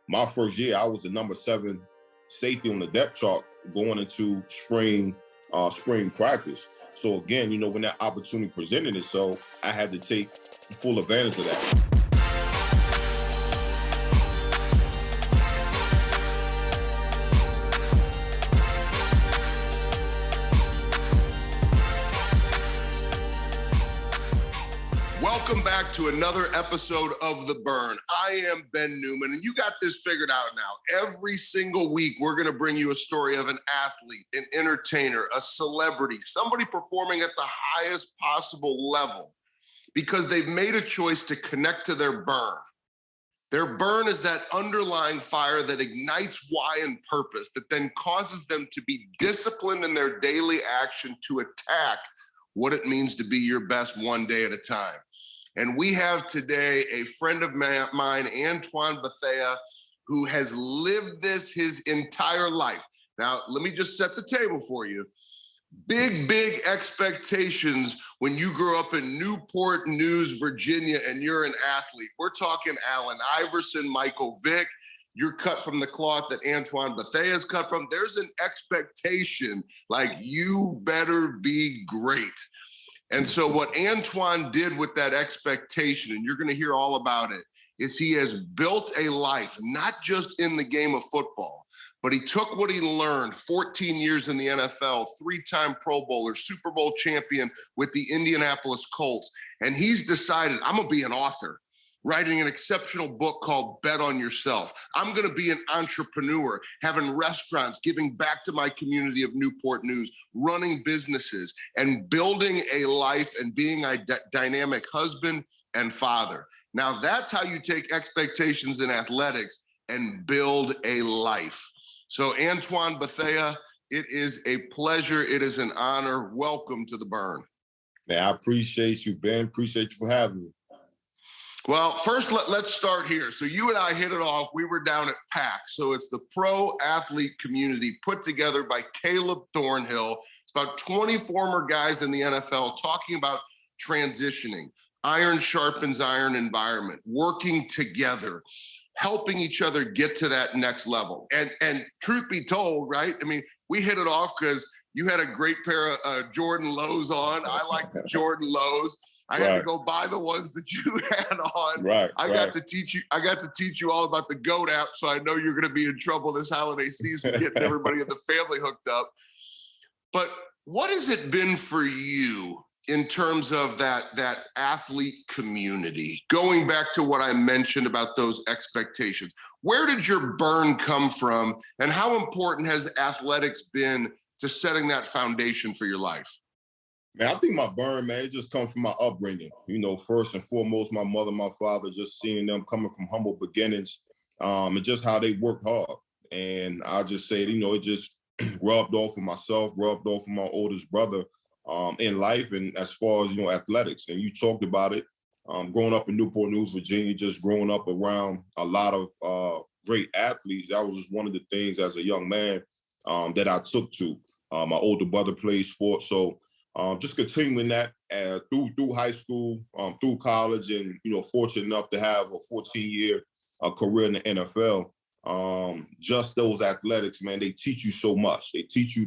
my first year, I was the number 7 safety on the depth chart going into spring practice. So again, when that opportunity presented itself, I had to take full advantage of that. Welcome back to another episode of The Burn. I am Ben Newman, and you got this figured out now. Every single week, we're going to bring you a story of an athlete, an entertainer, a celebrity, somebody performing at the highest possible level because they've made a choice to connect to their burn. Their burn is that underlying fire that ignites why and purpose, that then causes them to be disciplined in their daily action to attack what it means to be your best one day at a time. And we have today a friend of mine, Antoine Bethea, who has lived this his entire life. Now, let me just set the table for you. Big expectations when you grow up in Newport News, Virginia, and you're an athlete. We're talking Allen Iverson, Michael Vick. You're cut from the cloth that Antoine Bethea is cut from. There's an expectation like you better be great. And so what Antoine did with that expectation, and you're going to hear all about it, is he has built a life, not just in the game of football, but he took what he learned, 14 years in the NFL, 3-time Pro Bowler, Super Bowl champion with the Indianapolis Colts, and he's decided, I'm going to be an author, writing an exceptional book called Bet on Yourself. I'm going to be an entrepreneur, having restaurants, giving back to my community of Newport News, running businesses, and building a life and being a dynamic husband and father. Now, that's how you take expectations in athletics and build a life. So, Antoine Bethea, it is a pleasure. It is an honor. Welcome to The Burn. Man, I appreciate you, Ben. Appreciate you for having me. Well, first, let's start here. So you and I hit it off. We were down at PAC. So it's the pro athlete community put together by Caleb Thornhill. It's about 20 former guys in the NFL talking about transitioning, iron sharpens iron environment, working together, helping each other get to that next level. And truth be told, right? I mean, we hit it off because you had a great pair of Jordan lows on. I like the Jordan lows. I had to go buy the ones that you had on. I got to teach you all about the GOAT app, so I know you're going to be in trouble this holiday season getting everybody in the family hooked up. But what has it been for you in terms of that athlete community? Going back to what I mentioned about those expectations, where did your burn come from, and how important has athletics been to setting that foundation for your life? Man, I think my burn, man, it just comes from my upbringing. First and foremost, my mother, my father, just seeing them coming from humble beginnings, and just how they worked hard. And I just say, it just rubbed off on myself, rubbed off on my oldest brother in life, and as far as, athletics. And you talked about it, growing up in Newport News, Virginia, just growing up around a lot of great athletes. That was just one of the things as a young man that I took to. My older brother played sports, so just continuing that through high school, through college, and fortunate enough to have a 14-year career in the NFL. Just those athletics, man, they teach you so much. They teach you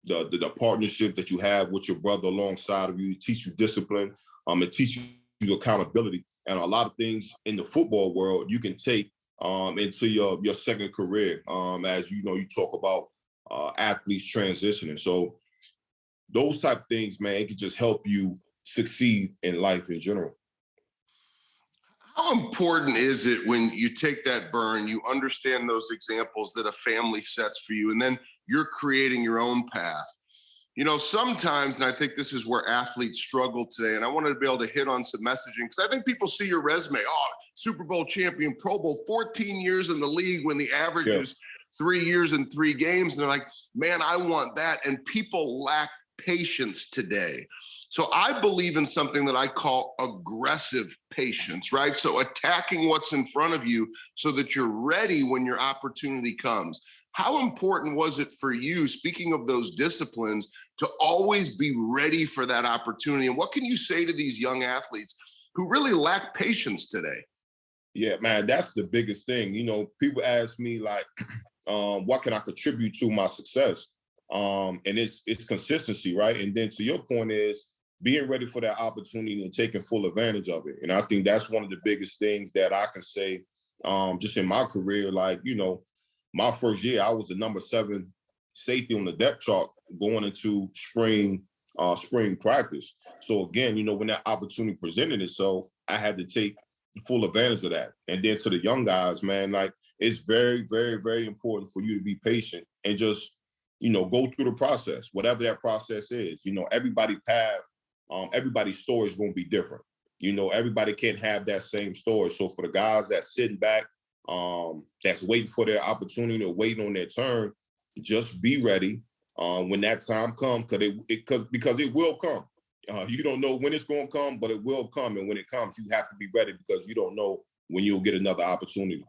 the partnership that you have with your brother alongside of you. It teach you discipline. It teach you accountability, and a lot of things in the football world you can take into your second career. As you talk about athletes transitioning, so. Those type of things, man, it can just help you succeed in life in general. How important is it when you take that burn, you understand those examples that a family sets for you, and then you're creating your own path? Sometimes, and I think this is where athletes struggle today, and I wanted to be able to hit on some messaging, because I think people see your resume, Super Bowl champion, Pro Bowl, 14 years in the league when the average is 3 years and 3 games, and they're like, man, I want that, and people lack patience today. So I believe in something that I call aggressive patience, right? So attacking what's in front of you so that you're ready when your opportunity comes. How important was it for you, speaking of those disciplines, to always be ready for that opportunity? And what can you say to these young athletes who really lack patience today? Yeah, man, that's the biggest thing. You know, people ask me like, what can I contribute to my success? And it's consistency, right? And then to your point is being ready for that opportunity and taking full advantage of it. And I think that's one of the biggest things that I can say, just in my career. Like, you know, my first year, I was the number 7 safety on the depth chart going into spring practice. So again, you know, when that opportunity presented itself, I had to take full advantage of that. And then to the young guys, man, like it's very, very, very important for you to be patient and just, you know, go through the process, whatever that process is. You know, everybody's path, everybody's story is going to be different. You know, everybody can't have that same story. So for the guys that's sitting back, that's waiting for their opportunity or waiting on their turn, just be ready when that time comes, because it will come. You don't know when it's going to come, but it will come. And when it comes, you have to be ready because you don't know when you'll get another opportunity.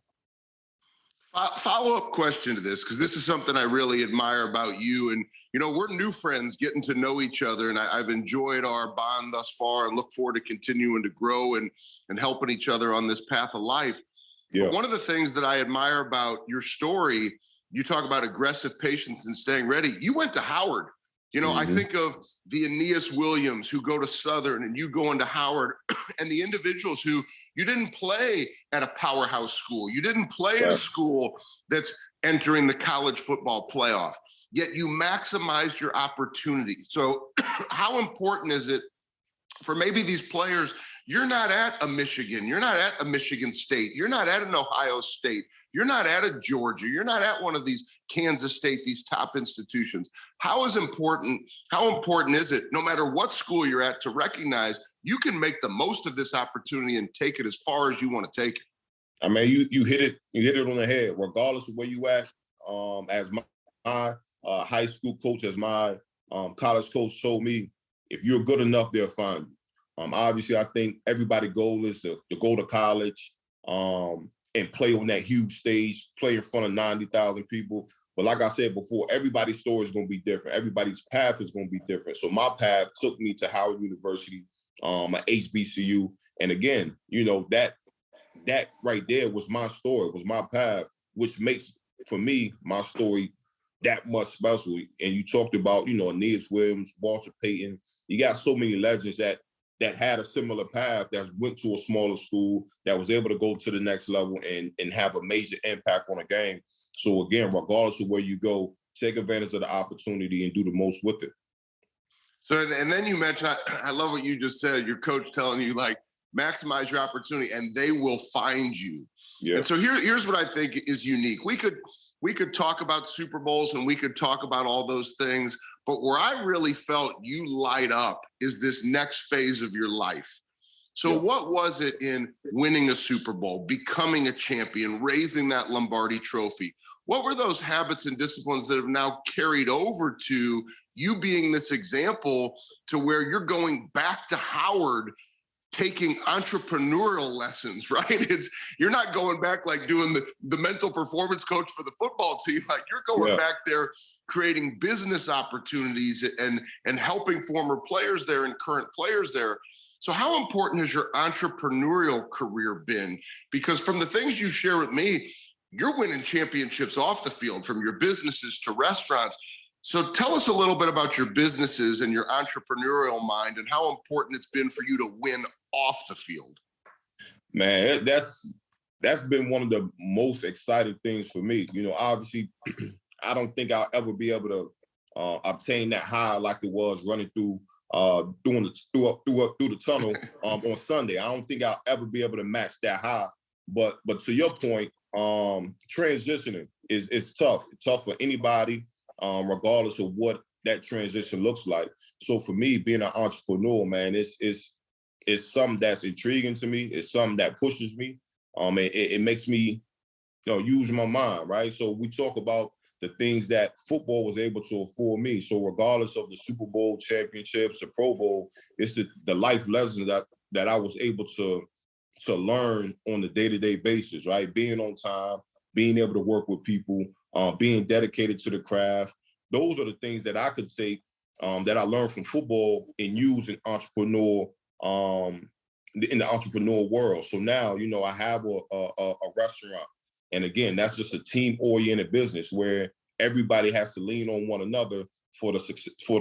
Follow-up question to this, because this is something I really admire about you. And, you know, we're new friends getting to know each other, and I've enjoyed our bond thus far and look forward to continuing to grow and helping each other on this path of life. Yeah. But one of the things that I admire about your story, you talk about aggressive patience and staying ready. You went to Howard. You know, I think of the Aeneas Williams who go to Southern and you go into Howard, and the individuals who you didn't play at a powerhouse school. You didn't play at a school that's entering the college football playoff, yet you maximized your opportunity. So how important is it for maybe these players? You're not at a Michigan, you're not at a Michigan State, you're not at an Ohio State, you're not at a Georgia, you're not at one of these Kansas State, these top institutions. How important is it, no matter what school you're at, to recognize you can make the most of this opportunity and take it as far as you want to take it? I mean, you hit it on the head, regardless of where you at. As my high school coach, as my college coach told me, if you're good enough, they'll find you. Obviously, I think everybody's goal is to go to college and play on that huge stage, play in front of 90,000 people. But like I said before, everybody's story is going to be different. Everybody's path is going to be different. So my path took me to Howard University, at HBCU. And again, you know, that right there was my story, was my path, which makes, for me, my story that much special. And you talked about, you know, Aeneas Williams, Walter Payton. You got so many legends that had a similar path, that went to a smaller school, that was able to go to the next level and have a major impact on a game. So again, regardless of where you go, take advantage of the opportunity and do the most with it. So, and then you mentioned, I love what you just said, your coach telling you, like, maximize your opportunity and they will find you. Yeah. And so here's what I think is unique. We could talk about Super Bowls and we could talk about all those things, but where I really felt you light up is this next phase of your life. So what was it in winning a Super Bowl, becoming a champion, raising that Lombardi trophy? What were those habits and disciplines that have now carried over to you being this example to where you're going back to Howard taking entrepreneurial lessons, right? You're not going back like doing the mental performance coach for the football team. Like, you're going back there creating business opportunities and helping former players there and current players there. So how important has your entrepreneurial career been? Because from the things you share with me, you're winning championships off the field, from your businesses to restaurants. So tell us a little bit about your businesses and your entrepreneurial mind and how important it's been for you to win off the field. Man, that's been one of the most exciting things for me. You know, obviously, I don't think I'll ever be able to obtain that high like it was running through the tunnel on Sunday. I don't think I'll ever be able to match that high. But to your point, transitioning is tough. It's tough for anybody, regardless of what that transition looks like. So for me, being an entrepreneur, man, it's something that's intriguing to me. It's something that pushes me. It makes me, you know, use my mind, right? So we talk about the things that football was able to afford me. So regardless of the Super Bowl championships, the Pro Bowl, it's the life lessons that I was able to learn on a day-to-day basis, right? Being on time, being able to work with people, being dedicated to the craft. Those are the things that I could say that I learned from football and use in entrepreneur in the entrepreneur world. So now, I have a restaurant. And again, that's just a team-oriented business where everybody has to lean on one another for the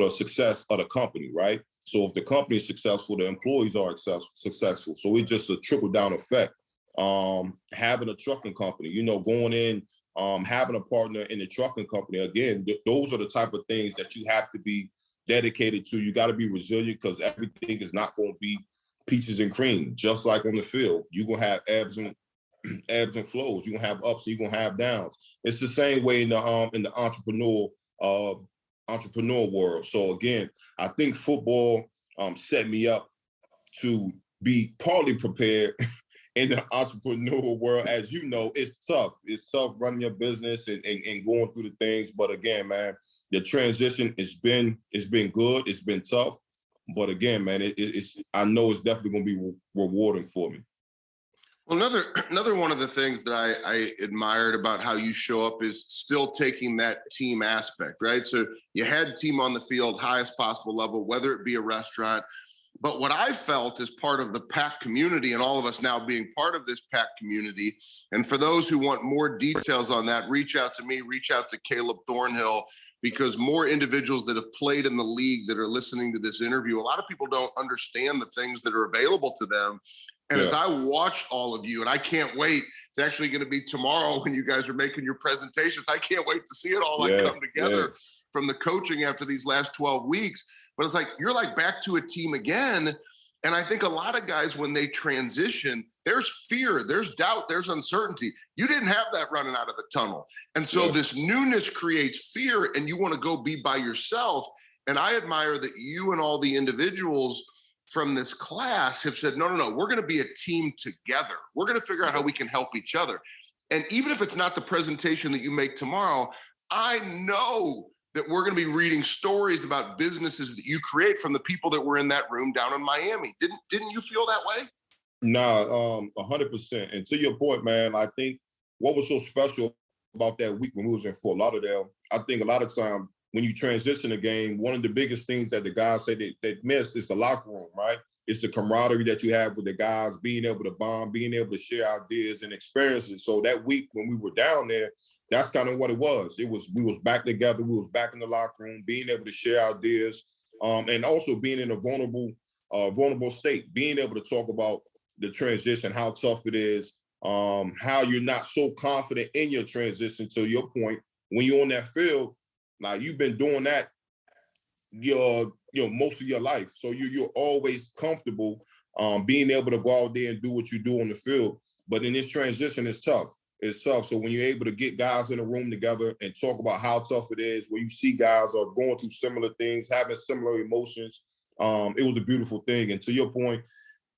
success of the company, right? So if the company is successful, the employees are successful. So it's just a trickle-down effect. Having a trucking company, going in, having a partner in the trucking company, again, those are the type of things that you have to be dedicated to. You got to be resilient because everything is not going to be peaches and cream. Just like on the field, you're going to have ebbs and flows. You're going to have ups and you're going to have downs. It's the same way in the entrepreneur world. So again, I think football set me up to be partly prepared in the entrepreneur world. As you know, it's tough. It's tough running your business and going through the things. But again, man, the transition it's been good. It's been tough. But again, man, I know it's definitely going to be rewarding for me. Well, another one of the things that I admired about how you show up is still taking that team aspect, right? So you had team on the field, highest possible level, whether it be a restaurant. But what I felt as part of the PAC community, and all of us now being part of this PAC community, and for those who want more details on that, reach out to me, reach out to Caleb Thornhill, because more individuals that have played in the league that are listening to this interview, a lot of people don't understand the things that are available to them. And as I watched all of you, and I can't wait, it's actually going to be tomorrow when you guys are making your presentations. I can't wait to see it all come together from the coaching after these last 12 weeks. But it's like, you're like back to a team again. And I think a lot of guys, when they transition, there's fear, there's doubt, there's uncertainty. You didn't have that running out of the tunnel. And so this newness creates fear, and you want to go be by yourself. And I admire that you and all the individuals from this class have said, no, we're going to be a team together. We're going to figure out how we can help each other. And even if it's not the presentation that you make tomorrow, I know that we're going to be reading stories about businesses that you create from the people that were in that room down in Miami. Didn't you feel that way? Nah, 100%. And to your point, man, I think what was so special about that week when we was in Fort Lauderdale, I think a lot of time when you transition a game, one of the biggest things that the guys say they miss is the locker room, right? It's the camaraderie that you have with the guys, being able to bond, being able to share ideas and experiences. So that week when we were down there, that's kind of what it was. We was back together. We was back in the locker room, being able to share ideas, and also being in a vulnerable state, being able to talk about the transition, how tough it is, how you're not so confident in your transition. To your point, when you're on that field, now you've been doing that most of your life, so you're always comfortable being able to go out there and do what you do on the field. But in this transition, it's tough. It's tough. So when you're able to get guys in a room together and talk about how tough it is, where you see guys are going through similar things, having similar emotions, it was a beautiful thing. And to your point,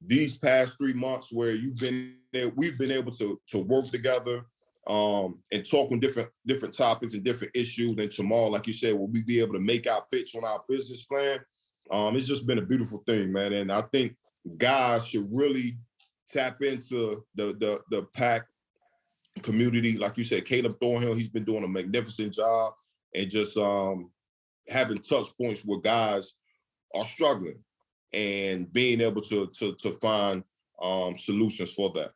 these past 3 months where you've been there, we've been able to work together and talk on different topics and different issues. And tomorrow, like you said, will we be able to make our pitch on our business plan? It's just been a beautiful thing, man. And I think guys should really tap into the PAC community. Like you said, Caleb Thornhill, he's been doing a magnificent job, and just having touch points where guys are struggling and being able to find solutions for that.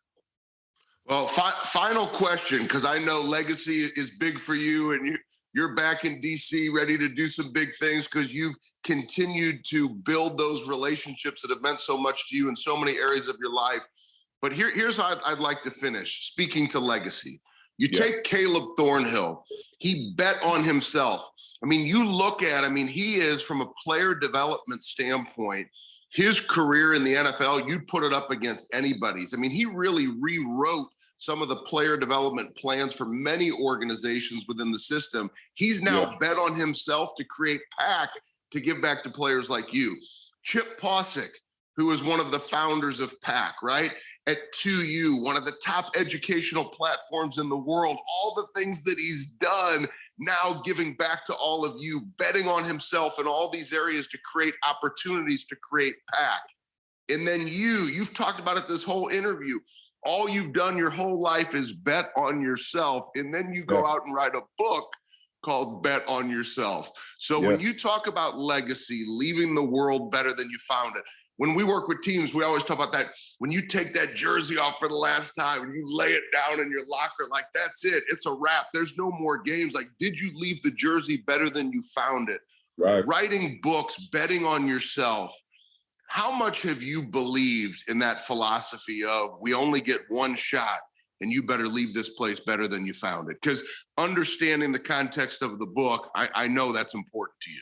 Well, final question, because I know legacy is big for you, and you're back in DC ready to do some big things because you've continued to build those relationships that have meant so much to you in so many areas of your life. But here's how I'd like to finish. Speaking to legacy, you take Caleb Thornhill. He bet on himself. I mean, you look at, he is, from a player development standpoint, his career in the NFL, you'd put it up against anybody's. He really rewrote some of the player development plans for many organizations within the system. He's now bet on himself to create PAC to give back to players like you. Chip Pausick, who is one of the founders of PAC, right? At 2U, one of the top educational platforms in the world, all the things that he's done, now giving back to all of you, betting on himself in all these areas to create opportunities to create PAC. And then you've talked about it this whole interview. All you've done your whole life is bet on yourself. And then you go out and write a book called Bet on Yourself. So when you talk about legacy, leaving the world better than you found it, when we work with teams, we always talk about that. When you take that jersey off for the last time and you lay it down in your locker, like, that's it. It's a wrap. There's no more games. Like, did you leave the jersey better than you found it? Right. Writing books, betting on yourself. How much have you believed in that philosophy of we only get one shot and you better leave this place better than you found it? Because understanding the context of the book, I know that's important to you.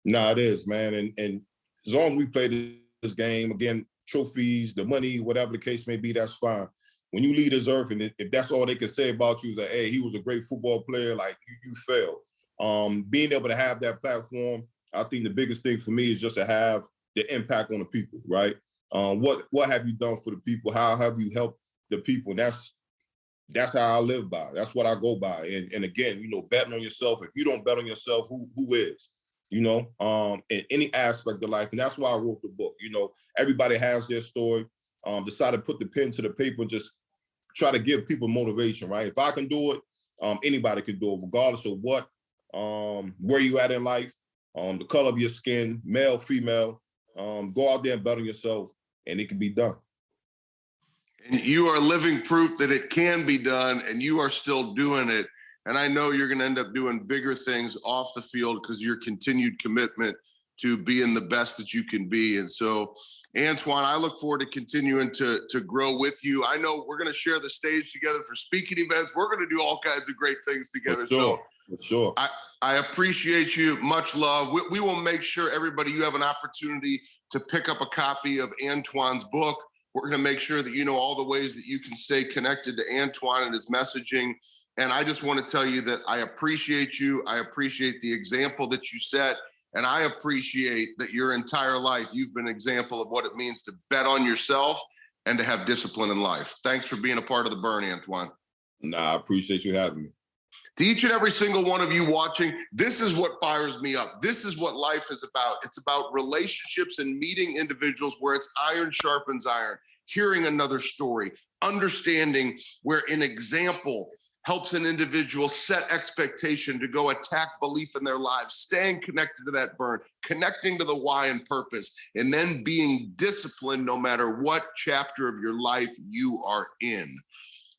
No, it is, man. And as long as we play this game, again, trophies, the money, whatever the case may be, that's fine. When you leave this earth, and if that's all they can say about you is that, hey, he was a great football player, like you failed. Being able to have that platform, I think the biggest thing for me is just to have the impact on the people, right? What have you done for the people? How have you helped the people? And that's how I live by. That's what I go by. And again, you know, betting on yourself. If you don't bet on yourself, who is? You know, in any aspect of life. And that's why I wrote the book. You know, everybody has their story. Decided to put the pen to the paper and just try to give people motivation, right? If I can do it, anybody can do it, regardless of what, where you at in life, the color of your skin, male, female. Go out there and bet on yourself, and it can be done. And you are living proof that it can be done, and you are still doing it. And I know you're going to end up doing bigger things off the field because your continued commitment to being the best that you can be. And so, Antoine, I look forward to continuing to grow with you. I know we're going to share the stage together for speaking events. We're going to do all kinds of great things together. For sure. I appreciate you. Much love. We will make sure, everybody, you have an opportunity to pick up a copy of Antoine's book. We're going to make sure that you know all the ways that you can stay connected to Antoine and his messaging. And I just want to tell you that I appreciate you. I appreciate the example that you set. And I appreciate that your entire life, you've been an example of what it means to bet on yourself and to have discipline in life. Thanks for being a part of the Burn, Antoine. I appreciate you having me. To each and every single one of you watching, this is what fires me up. This is what life is about. It's about relationships and meeting individuals where it's iron sharpens iron, hearing another story, understanding where an example helps an individual set expectation to go attack belief in their lives, staying connected to that burn, connecting to the why and purpose, and then being disciplined no matter what chapter of your life you are in.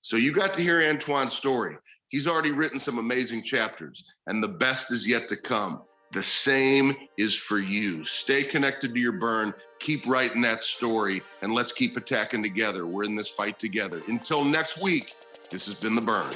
So you got to hear Antoine's story. He's already written some amazing chapters, and the best is yet to come. The same is for you. Stay connected to your burn, keep writing that story, and let's keep attacking together. We're in this fight together. Until next week, this has been The Burn.